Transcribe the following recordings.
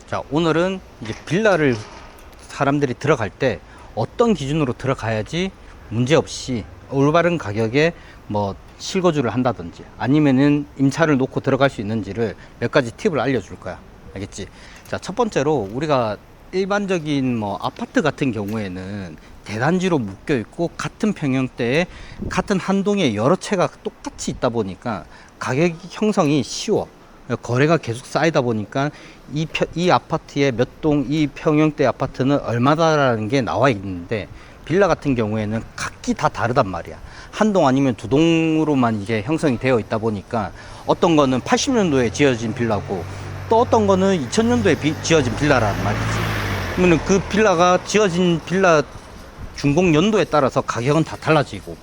자, 오늘은 이제 빌라를 사람들이 들어갈 때 어떤 기준으로 들어가야지 문제없이 올바른 가격에 뭐 실거주를 한다든지 아니면은 임차를 놓고 들어갈 수 있는지를 몇 가지 팁을 알려줄 거야. 알겠지? 자, 첫 번째로 우리가 일반적인 뭐 아파트 같은 경우에는 대단지로 묶여 있고 같은 평형대에 같은 한 동에 여러 채가 똑같이 있다 보니까 가격 형성이 쉬워. 거래가 계속 쌓이다 보니까 이 아파트의 몇 동, 이 평형대 아파트는 얼마다라는 게 나와 있는데, 빌라 같은 경우에는 각기 다 다르단 말이야. 한 동 아니면 두 동으로만 이게 형성이 되어 있다 보니까 어떤 거는 80년도에 지어진 빌라고 또 어떤 거는 2000년도에 지어진 빌라란 말이지. 그러면 그 빌라가 지어진 빌라 준공 연도에 따라서 가격은 다 달라지고,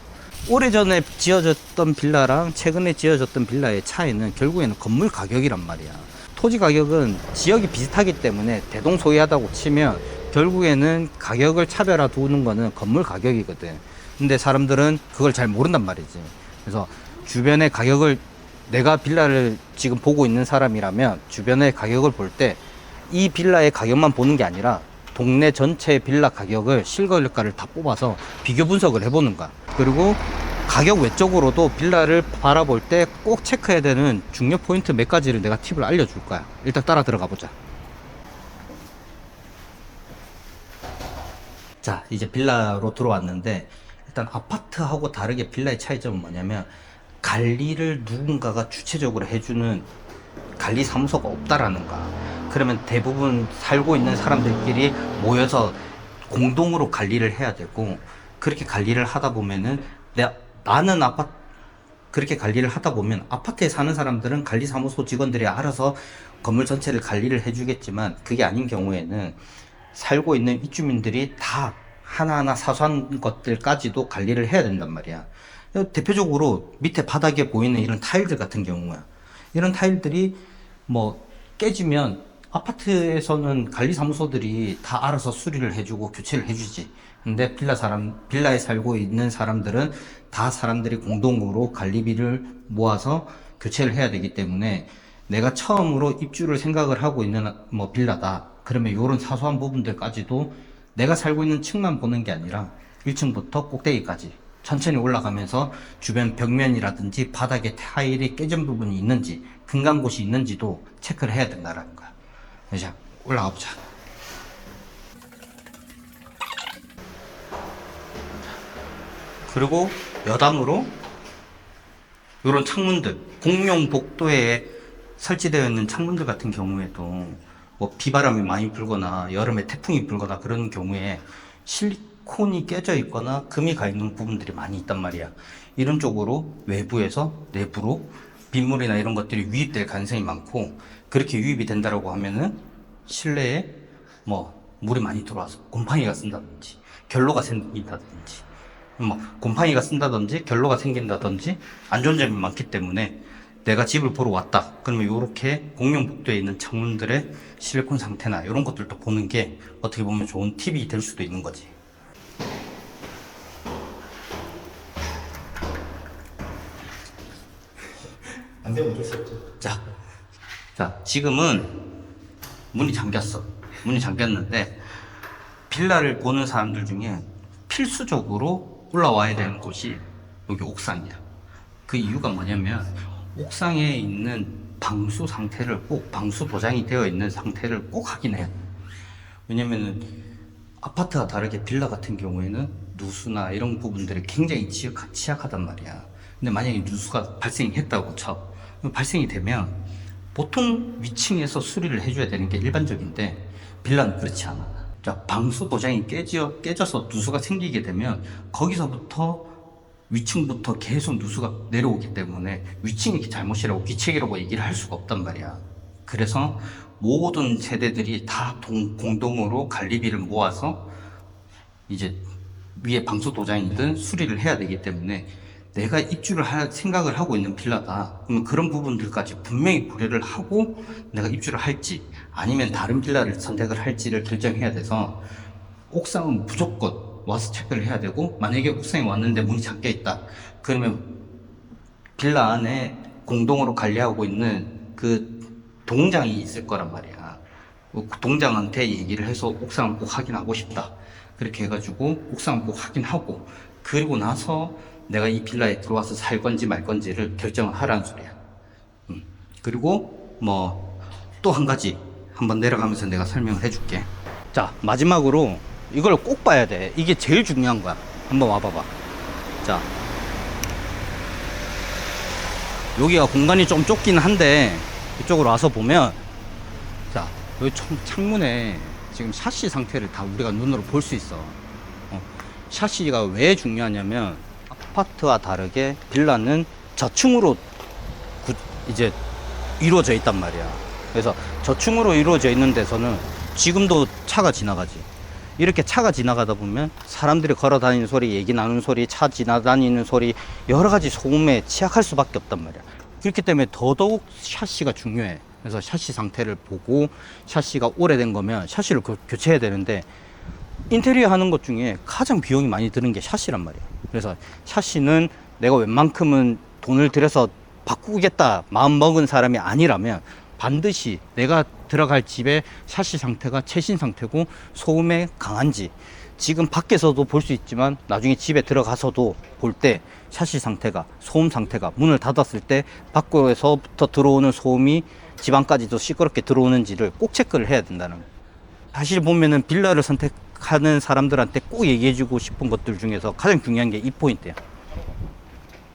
오래전에 지어졌던 빌라랑 최근에 지어졌던 빌라의 차이는 결국에는 건물 가격이란 말이야. 토지 가격은 지역이 비슷하기 때문에 대동소이하다고 치면 결국에는 가격을 차별화 두는 거는 건물 가격이거든. 근데 사람들은 그걸 잘 모른단 말이지. 그래서 주변의 가격을, 내가 빌라를 지금 보고 있는 사람이라면 주변의 가격을 볼 때 이 빌라의 가격만 보는 게 아니라 동네 전체 빌라 가격을 실거래가를 다 뽑아서 비교 분석을 해보는 거야. 그리고 가격 외적으로도 빌라를 바라볼 때 꼭 체크해야 되는 중요 포인트 몇 가지를 내가 팁을 알려줄 거야. 일단 따라 들어가 보자. 자, 이제 빌라로 들어왔는데, 일단 아파트하고 다르게 빌라의 차이점은 뭐냐면 관리를 누군가가 주체적으로 해주는 관리 사무소가 없다라는 거야. 그러면 대부분 살고 있는 사람들끼리 모여서 공동으로 관리를 해야 되고, 그렇게 관리를 하다 보면은 나는 그렇게 관리를 하다 보면 아파트에 사는 사람들은 관리사무소 직원들이 알아서 건물 전체를 관리를 해주겠지만, 그게 아닌 경우에는 살고 있는 입주민들이 다 하나하나 사소한 것들까지도 관리를 해야 된단 말이야. 대표적으로 밑에 바닥에 보이는 이런 타일들 같은 경우야. 이런 타일들이 뭐 깨지면 아파트에서는 관리사무소들이 다 알아서 수리를 해주고 교체를 해주지. 근데 빌라에 살고 있는 사람들은 다 사람들이 공동으로 관리비를 모아서 교체를 해야 되기 때문에, 내가 처음으로 입주를 생각을 하고 있는 뭐 빌라다. 그러면 이런 사소한 부분들까지도 내가 살고 있는 층만 보는 게 아니라 1층부터 꼭대기까지 천천히 올라가면서 주변 벽면이라든지 바닥에 타일이 깨진 부분이 있는지, 금간 곳이 있는지도 체크를 해야 된다는 거야. 자, 올라가 보자. 그리고 여담으로 이런 창문들, 공용 복도에 설치되어 있는 창문들 같은 경우에도 뭐 비바람이 많이 불거나 여름에 태풍이 불거나 그런 경우에 실리콘이 깨져 있거나 금이 가 있는 부분들이 많이 있단 말이야. 이런 쪽으로 외부에서 내부로 빗물이나 이런 것들이 유입될 가능성이 많고, 그렇게 유입이 된다라고 하면은 실내에 뭐 물이 많이 들어와서 곰팡이가 쓴다든지 결로가 생긴다든지, 뭐 곰팡이가 쓴다든지 결로가 생긴다든지 안 좋은 점이 많기 때문에, 내가 집을 보러 왔다 그러면 이렇게 공용 복도에 있는 창문들의 실리콘 상태나 이런 것들도 보는 게 어떻게 보면 좋은 팁이 될 수도 있는 거지. 안 되면 어쩔 수 없죠. 자, 지금은 문이 잠겼어. 문이 잠겼는데, 빌라를 보는 사람들 중에 필수적으로 올라와야 되는 곳이 여기 옥상이야. 그 이유가 뭐냐면, 옥상에 있는 방수 상태를 꼭, 방수 도장이 되어 있는 상태를 꼭 확인해야 돼. 왜냐면은 아파트와 다르게 빌라 같은 경우에는 누수나 이런 부분들이 굉장히 취약하단 말이야. 근데 만약에 누수가 발생했다고 쳐. 발생이 되면 보통 위층에서 수리를 해줘야 되는 게 일반적인데, 빌라는 그렇지 않아. 자, 방수 도장이 깨져서 누수가 생기게 되면 거기서부터 위층부터 계속 누수가 내려오기 때문에 위층이 잘못이라고 귀책이라고 얘기를 할 수가 없단 말이야. 그래서 모든 세대들이 다 공동으로 관리비를 모아서 이제 위에 방수 도장이든 수리를 해야 되기 때문에, 내가 입주를 할 생각을 하고 있는 빌라다 그러면 그런 부분들까지 분명히 고려를 하고 내가 입주를 할지 아니면 다른 빌라를 선택을 할지를 결정해야 돼서, 옥상은 무조건 와서 체크를 해야 되고, 만약에 옥상에 왔는데 문이 잠겨 있다 그러면 빌라 안에 공동으로 관리하고 있는 그 동장이 있을 거란 말이야. 동장한테 얘기를 해서 옥상을 꼭 확인하고 싶다. 그렇게 해가지고 옥상을 꼭 확인하고 그리고 나서 내가 이 빌라에 들어와서 살 건지 말 건지를 결정을 하라는 소리야. 그리고 뭐 또 한 가지 한번 내려가면서 내가 설명을 해줄게. 자, 마지막으로 이걸 꼭 봐야 돼. 이게 제일 중요한 거야. 한번 와봐봐. 자, 여기가 공간이 좀 좁긴 한데 이쪽으로 와서 보면, 자, 여기 창문에 지금 샤시 상태를 다 우리가 눈으로 볼 수 있어. 샤시가 왜 중요하냐면 아파트와 다르게 빌라는 저층으로 이제 이루어져 있단 말이야. 그래서 저층으로 이루어져 있는 데서는 지금도 차가 지나가지. 이렇게 차가 지나가다 보면 사람들이 걸어 다니는 소리, 얘기 나누는 소리, 차 지나다니는 소리, 여러 가지 소음에 취약할 수밖에 없단 말이야. 그렇기 때문에 더더욱 샤시가 중요해. 그래서 샤시 상태를 보고, 샤시가 오래된 거면 샤시를 교체해야 되는데, 인테리어 하는 것 중에 가장 비용이 많이 드는 게 샤시란 말이야. 그래서 샤시는 내가 웬만큼은 돈을 들여서 바꾸겠다 마음 먹은 사람이 아니라면 반드시 내가 들어갈 집의 샤시 상태가 최신 상태고 소음에 강한지, 지금 밖에서도 볼 수 있지만 나중에 집에 들어가서도 볼 때 샤시 상태가, 소음 상태가, 문을 닫았을 때 밖에서부터 들어오는 소음이 집 안까지도 시끄럽게 들어오는지를 꼭 체크를 해야 된다는 거예요. 사실 보면은 빌라를 선택하는 사람들한테 꼭 얘기해주고 싶은 것들 중에서 가장 중요한 게 이 포인트야.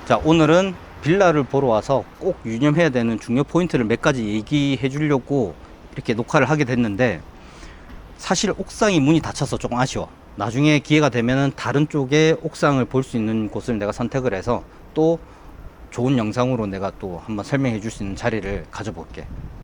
자, 오늘은 빌라를 보러 와서 꼭 유념해야 되는 중요 포인트를 몇 가지 얘기해 주려고 이렇게 녹화를 하게 됐는데, 사실 옥상이 문이 닫혀서 조금 아쉬워. 나중에 기회가 되면은 다른 쪽에 옥상을 볼 수 있는 곳을 내가 선택을 해서 또 좋은 영상으로 내가 또 한번 설명해 줄 수 있는 자리를 가져볼게.